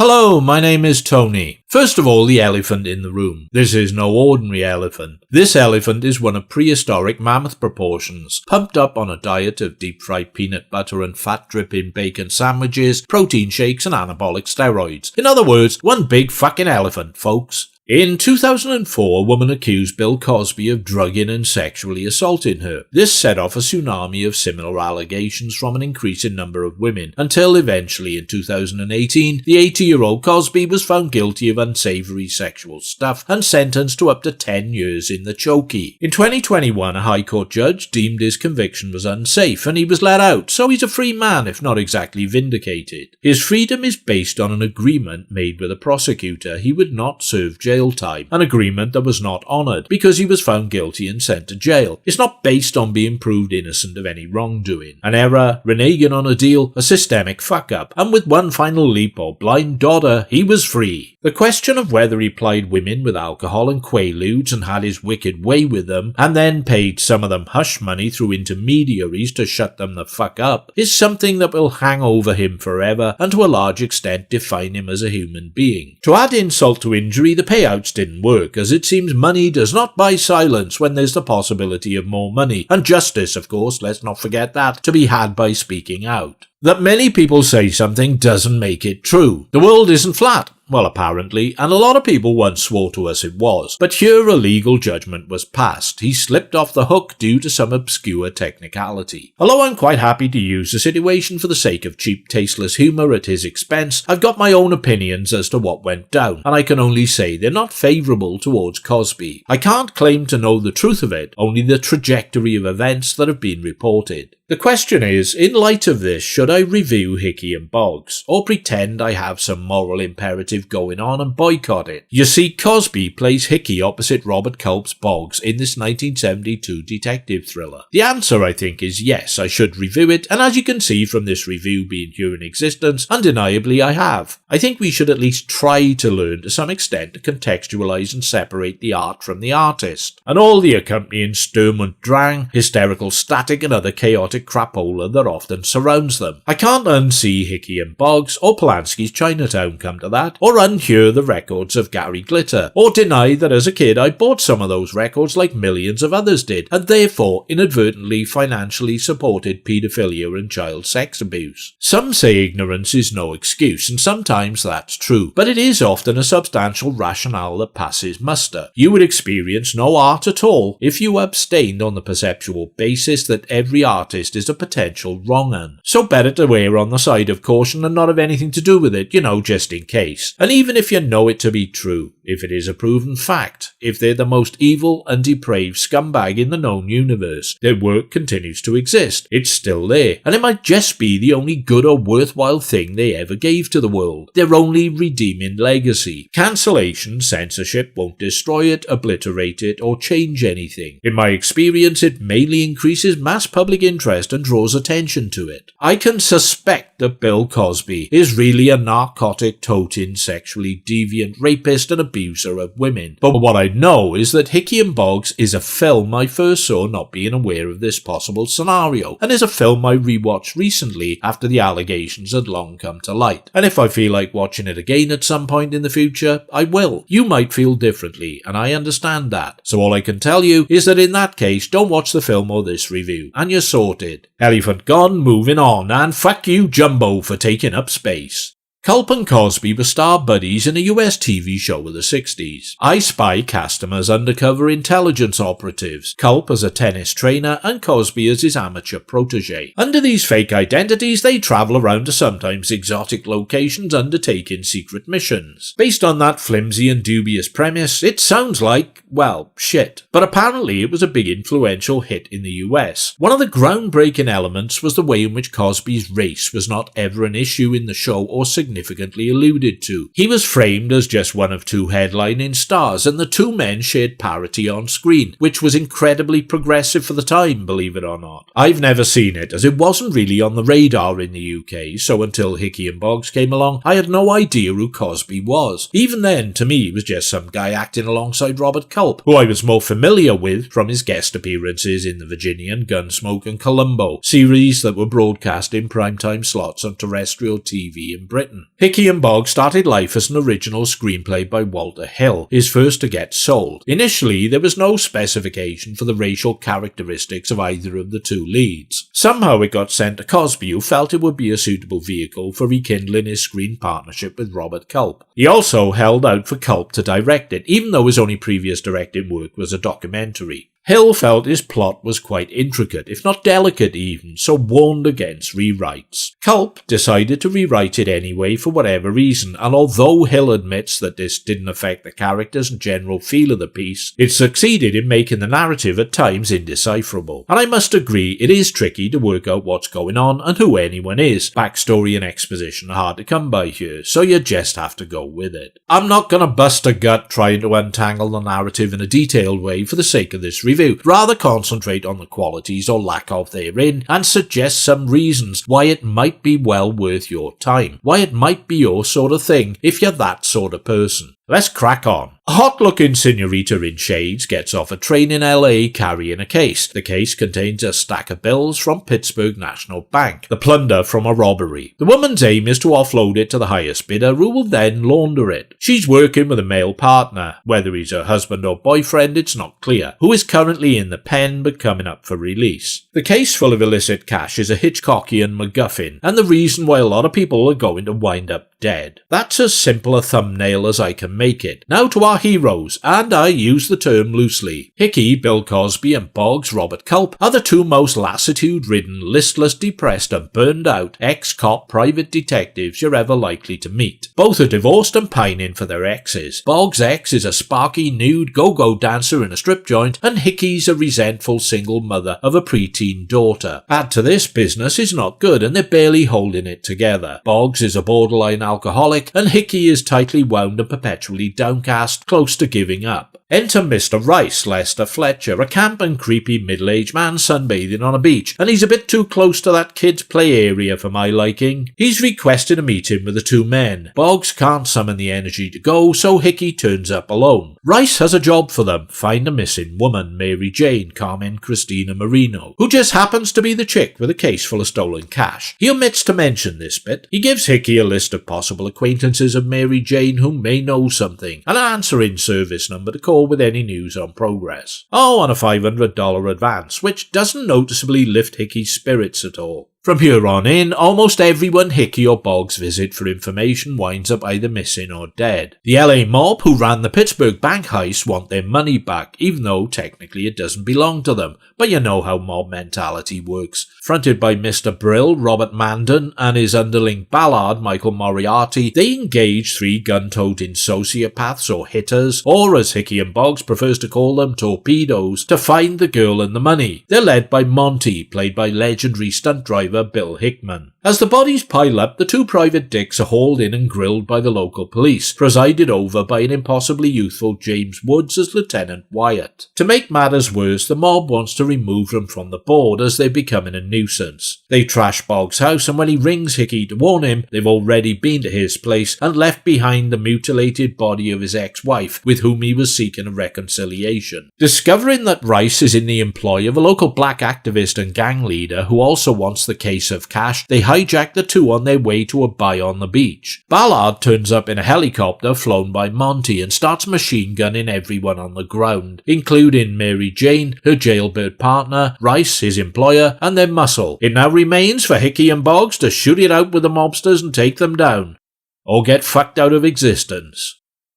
Hello, my name is Tony. First of all, the elephant in the room. This is no ordinary elephant. This elephant is one of prehistoric mammoth proportions, pumped up on a diet of deep-fried peanut butter and fat-dripping bacon sandwiches, protein shakes and anabolic steroids. In other words, one big fucking elephant, folks. In 2004, a woman accused Bill Cosby of drugging and sexually assaulting her. This set off a tsunami of similar allegations from an increasing number of women, until eventually in 2018, the 80-year-old Cosby was found guilty of unsavory sexual stuff and sentenced to up to 10 years in the chokey. In 2021, a High Court judge deemed his conviction was unsafe and he was let out, so he's a free man if not exactly vindicated. His freedom is based on an agreement made with a prosecutor he would not serve jail time, an agreement that was not honoured because he was found guilty and sent to jail. It's not based on being proved innocent of any wrongdoing. An error, reneging on a deal, a systemic fuck-up, and with one final leap or blind dodder, he was free. The question of whether he plied women with alcohol and quaaludes and had his wicked way with them, and then paid some of them hush money through intermediaries to shut them the fuck up, is something that will hang over him forever and to a large extent define him as a human being. To add insult to injury, the payouts didn't work, as it seems money does not buy silence when there's the possibility of more money, and justice, of course, let's not forget that, to be had by speaking out. That many people say something doesn't make it true. The world isn't flat. Well, apparently, and a lot of people once swore to us it was. But here a legal judgment was passed. He slipped off the hook due to some obscure technicality. Although I'm quite happy to use the situation for the sake of cheap, tasteless humour at his expense, I've got my own opinions as to what went down, and I can only say they're not favourable towards Cosby. I can't claim to know the truth of it, only the trajectory of events that have been reported. The question is, in light of this, should I review Hickey and Boggs, or pretend I have some moral imperative going on and boycott it? You see, Cosby plays Hickey opposite Robert Culp's Boggs in this 1972 detective thriller. The answer, I think, is yes, I should review it, and as you can see from this review being here in existence, undeniably I have. I think we should at least try to learn to some extent to contextualise and separate the art from the artist, and all the accompanying Sturm und Drang, hysterical static and other chaotic crapola that often surrounds them. I can't unsee Hickey and Boggs or Polanski's Chinatown, come to that, or unhear the records of Gary Glitter, or deny that as a kid I bought some of those records like millions of others did, and therefore inadvertently financially supported paedophilia and child sex abuse. Some say ignorance is no excuse, and sometimes that's true, but it is often a substantial rationale that passes muster. You would experience no art at all if you abstained on the perceptual basis that every artist is a potential wrong-un. So better to err on the side of caution and not have anything to do with it, just in case. And even if you know it to be true, if it is a proven fact, if they're the most evil and depraved scumbag in the known universe, their work continues to exist. It's still there, and it might just be the only good or worthwhile thing they ever gave to the world. Their only redeeming legacy. Cancellation, censorship won't destroy it, obliterate it, or change anything. In my experience, it mainly increases mass public interest and draws attention to it. I can suspect that Bill Cosby is really a narcotic-toting, sexually deviant rapist and abuser of women. But what I know is that Hickey and Boggs is a film I first saw not being aware of this possible scenario, and is a film I rewatched recently after the allegations had long come to light. And if I feel like watching it again at some point in the future, I will. You might feel differently, and I understand that. So all I can tell you is that in that case, don't watch the film or this review, and you're sorted. Elephant gone, moving on, and fuck you Jumbo for taking up space. Culp and Cosby were star buddies in a US TV show of the 60s. I Spy cast them as undercover intelligence operatives, Culp as a tennis trainer and Cosby as his amateur protege. Under these fake identities, they travel around to sometimes exotic locations undertaking secret missions. Based on that flimsy and dubious premise, it sounds like, well, shit. But apparently it was a big influential hit in the US. One of the groundbreaking elements was the way in which Cosby's race was not ever an issue in the show or significantly alluded to. He was framed as just one of two headlining stars, and the two men shared parity on screen, which was incredibly progressive for the time, believe it or not. I've never seen it, as it wasn't really on the radar in the UK, so until Hickey and Boggs came along, I had no idea who Cosby was. Even then, to me, he was just some guy acting alongside Robert Culp, who I was more familiar with from his guest appearances in The Virginian, Gunsmoke and Columbo, series that were broadcast in primetime slots on terrestrial TV in Britain. Hickey and Boggs started life as an original screenplay by Walter Hill, his first to get sold. Initially, there was no specification for the racial characteristics of either of the two leads. Somehow it got sent to Cosby, who felt it would be a suitable vehicle for rekindling his screen partnership with Robert Culp. He also held out for Culp to direct it, even though his only previous directing work was a documentary. Hill felt his plot was quite intricate, if not delicate even, so warned against rewrites. Culp decided to rewrite it anyway for whatever reason, and although Hill admits that this didn't affect the characters and general feel of the piece, it succeeded in making the narrative at times indecipherable. And I must agree, it is tricky to work out what's going on and who anyone is. Backstory and exposition are hard to come by here, so you just have to go with it. I'm not gonna bust a gut trying to untangle the narrative in a detailed way for the sake of this review. Rather concentrate on the qualities or lack of therein and suggest some reasons why it might be well worth your time, why it might be your sort of thing if you're that sort of person. Let's crack on. A hot-looking senorita in shades gets off a train in LA carrying a case. The case contains a stack of bills from Pittsburgh National Bank, the plunder from a robbery. The woman's aim is to offload it to the highest bidder, who will then launder it. She's working with a male partner, whether he's her husband or boyfriend it's not clear, who is currently in the pen but coming up for release. The case full of illicit cash is a Hitchcockian MacGuffin, and the reason why a lot of people are going to wind up dead. That's as simple a thumbnail as I can make it. Now to our heroes, and I use the term loosely. Hickey, Bill Cosby, and Boggs, Robert Culp, are the two most lassitude-ridden, listless, depressed, and burned-out ex-cop private detectives you're ever likely to meet. Both are divorced and pining for their exes. Boggs' ex is a sparky, nude go-go dancer in a strip joint, and Hickey's a resentful single mother of a preteen daughter. Add to this, business is not good, and they're barely holding it together. Boggs is a borderline alcoholic, and Hickey is tightly wound and perpetually downcast, close to giving up. Enter Mr. Rice, Lester Fletcher, a camp and creepy middle-aged man sunbathing on a beach, and he's a bit too close to that kid's play area for my liking. He's requested a meeting with the two men. Boggs can't summon the energy to go, so Hickey turns up alone. Rice has a job for them: find a missing woman, Mary Jane Carmen Christina Marino, who just happens to be the chick with a case full of stolen cash. He omits to mention this bit. He gives Hickey a list of possible acquaintances of Mary Jane who may know something, and an answering service number to call with any news on progress. Oh, and a $500 advance, which doesn't noticeably lift Hickey's spirits at all. From here on in, almost everyone Hickey or Boggs visit for information winds up either missing or dead. The LA mob who ran the Pittsburgh bank heist want their money back, even though technically it doesn't belong to them, but you know how mob mentality works. Fronted by Mr. Brill, Robert Mandan, and his underling Ballard, Michael Moriarty, they engage three gun-toting sociopaths or hitters, or as Hickey and Boggs prefers to call them, torpedoes, to find the girl and the money. They're led by Monty, played by legendary stunt driver Bill Hickman. As the bodies pile up, the two private dicks are hauled in and grilled by the local police, presided over by an impossibly youthful James Woods as Lieutenant Wyatt. To make matters worse, the mob wants to remove them from the board as they're becoming a nuisance. They trash Boggs' house, and when he rings Hickey to warn him, they've already been to his place and left behind the mutilated body of his ex-wife, with whom he was seeking a reconciliation. Discovering that Rice is in the employ of a local black activist and gang leader who also wants the case of cash, they hijack the two on their way to a buy on the beach. Ballard turns up in a helicopter flown by Monty and starts machine gunning everyone on the ground, including Mary Jane, her jailbird partner, Rice, his employer, and their muscle. It now remains for Hickey and Boggs to shoot it out with the mobsters and take them down, or get fucked out of existence.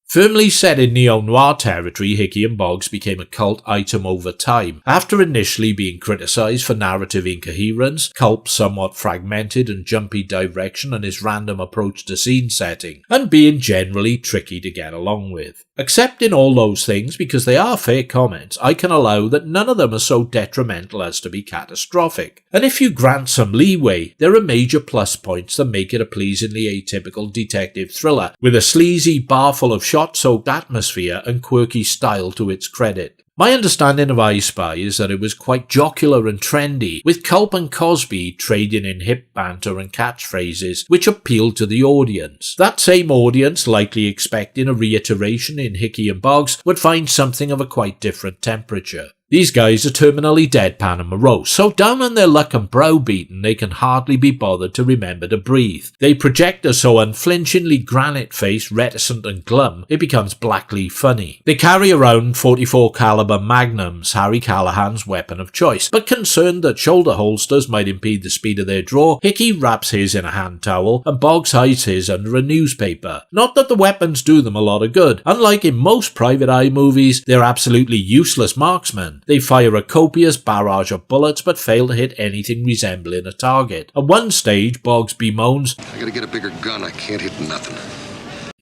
Firmly set in neo-noir territory, Hickey and Boggs became a cult item over time. After initially being criticised for narrative incoherence, Culp's somewhat fragmented and jumpy direction and his random approach to scene setting, and being generally tricky to get along with. Accepting all those things because they are fair comments, I can allow that none of them are so detrimental as to be catastrophic. And if you grant some leeway, there are major plus points that make it a pleasingly atypical detective thriller, with a sleazy bar full of shot-soaked atmosphere and quirky style to its credit. My understanding of I Spy is that it was quite jocular and trendy, with Culp and Cosby trading in hip banter and catchphrases which appealed to the audience. That same audience, likely expecting a reiteration in Hickey and Boggs, would find something of a quite different temperature. These guys are terminally deadpan and morose, so down on their luck and browbeaten they can hardly be bothered to remember to breathe. They project a so unflinchingly granite-faced, reticent and glum, it becomes blackly funny. They carry around 44 caliber magnums, Harry Callahan's weapon of choice, but concerned that shoulder holsters might impede the speed of their draw, Hickey wraps his in a hand towel and Boggs hides his under a newspaper. Not that the weapons do them a lot of good. Unlike in most private eye movies, they're absolutely useless marksmen. They fire a copious barrage of bullets but fail to hit anything resembling a target. At one stage, Boggs bemoans, "I gotta get a bigger gun, I can't hit nothing."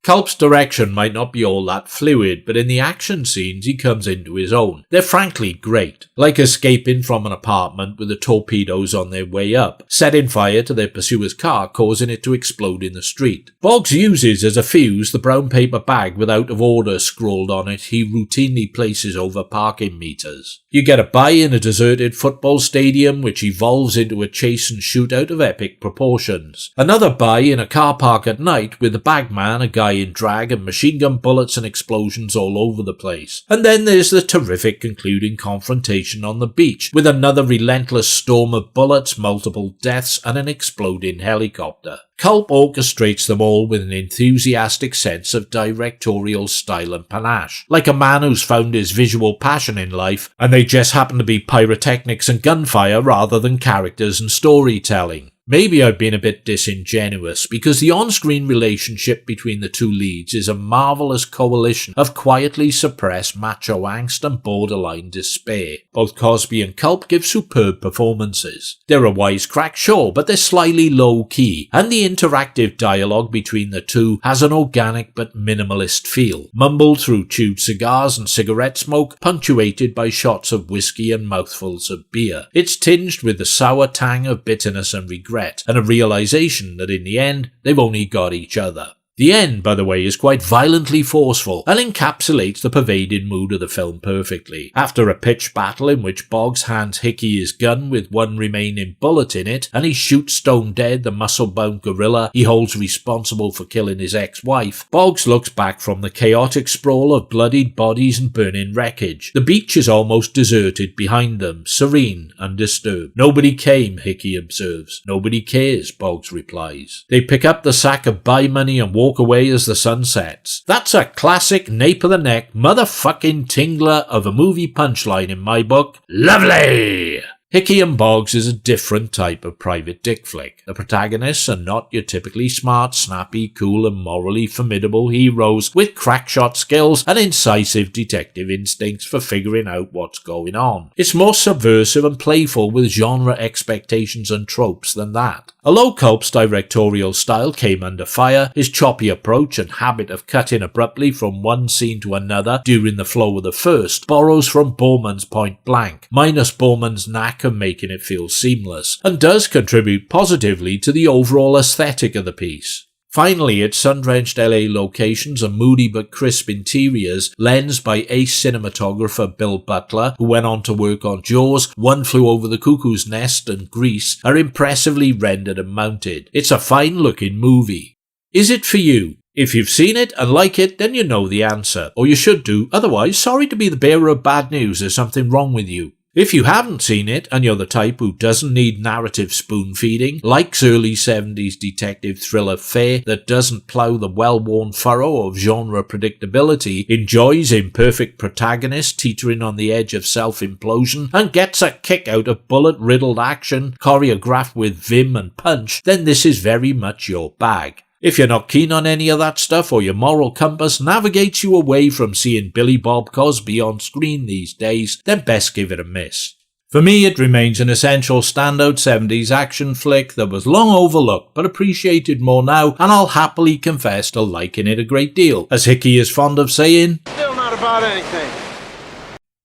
Culp's direction might not be all that fluid, but in the action scenes he comes into his own. They're frankly great, like escaping from an apartment with the torpedoes on their way up, setting fire to their pursuer's car, causing it to explode in the street. Boggs uses as a fuse the brown paper bag with out of order scrawled on it he routinely places over parking meters. You get a buy in a deserted football stadium which evolves into a chase and shootout of epic proportions. Another buy in a car park at night with the bagman, a guy in drag and machine gun bullets and explosions all over the place. And then there's the terrific concluding confrontation on the beach with another relentless storm of bullets, multiple deaths and an exploding helicopter. Culp orchestrates them all with an enthusiastic sense of directorial style and panache, like a man who's found his visual passion in life and they just happen to be pyrotechnics and gunfire rather than characters and storytelling. Maybe I've been a bit disingenuous, because the on-screen relationship between the two leads is a marvellous coalition of quietly suppressed macho angst and borderline despair. Both Cosby and Culp give superb performances. They're a wisecrack, sure, but they're slightly low-key, and the interactive dialogue between the two has an organic but minimalist feel, mumbled through chewed cigars and cigarette smoke, punctuated by shots of whiskey and mouthfuls of beer. It's tinged with the sour tang of bitterness and regret, and a realization that in the end, they've only got each other. The end, by the way, is quite violently forceful and encapsulates the pervading mood of the film perfectly. After a pitched battle in which Boggs hands Hickey his gun with one remaining bullet in it, and he shoots stone dead the muscle-bound gorilla he holds responsible for killing his ex-wife, Boggs looks back from the chaotic sprawl of bloodied bodies and burning wreckage. The beach is almost deserted behind them, serene, undisturbed. "Nobody came," Hickey observes. "Nobody cares," Boggs replies. They pick up the sack of buy money and walk away as the sun sets. That's a classic nape of the neck motherfucking tingler of a movie punchline in my book. Lovely! Hickey and Boggs is a different type of private dick flick. The protagonists are not your typically smart, snappy, cool and morally formidable heroes with crackshot skills and incisive detective instincts for figuring out what's going on. It's more subversive and playful with genre expectations and tropes than that. Although Culp's directorial style came under fire, his choppy approach and habit of cutting abruptly from one scene to another during the flow of the first borrows from Borman's Point Blank, minus Borman's knack of making it feel seamless, and does contribute positively to the overall aesthetic of the piece. Finally, its sun-drenched LA locations and moody but crisp interiors, lensed by ace cinematographer Bill Butler, who went on to work on Jaws, One Flew Over the Cuckoo's Nest and Grease, are impressively rendered and mounted. It's a fine-looking movie. Is it for you? If you've seen it and like it, then you know the answer, or you should do. Otherwise, sorry to be the bearer of bad news, there's something wrong with you. If you haven't seen it, and you're the type who doesn't need narrative spoon-feeding, likes early 70s detective thriller fare that doesn't plough the well-worn furrow of genre predictability, enjoys imperfect protagonists teetering on the edge of self-implosion, and gets a kick out of bullet-riddled action choreographed with vim and punch, then this is very much your bag. If you're not keen on any of that stuff, or your moral compass navigates you away from seeing Billy Bob Cosby on screen these days, then best give it a miss. For me, it remains an essential standout 70s action flick that was long overlooked but appreciated more now, and I'll happily confess to liking it a great deal. As Hickey is fond of saying, still not about anything.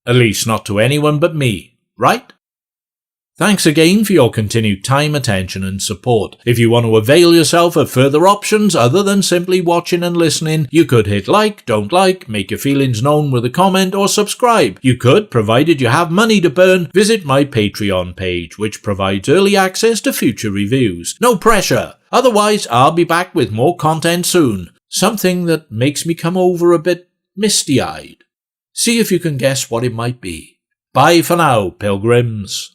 At least not to anyone but me, right? Thanks again for your continued time, attention and support. If you want to avail yourself of further options other than simply watching and listening, you could hit like, don't like, make your feelings known with a comment or subscribe. You could, provided you have money to burn, visit my Patreon page, which provides early access to future reviews. No pressure. Otherwise, I'll be back with more content soon. Something that makes me come over a bit misty-eyed. See if you can guess what it might be. Bye for now, pilgrims.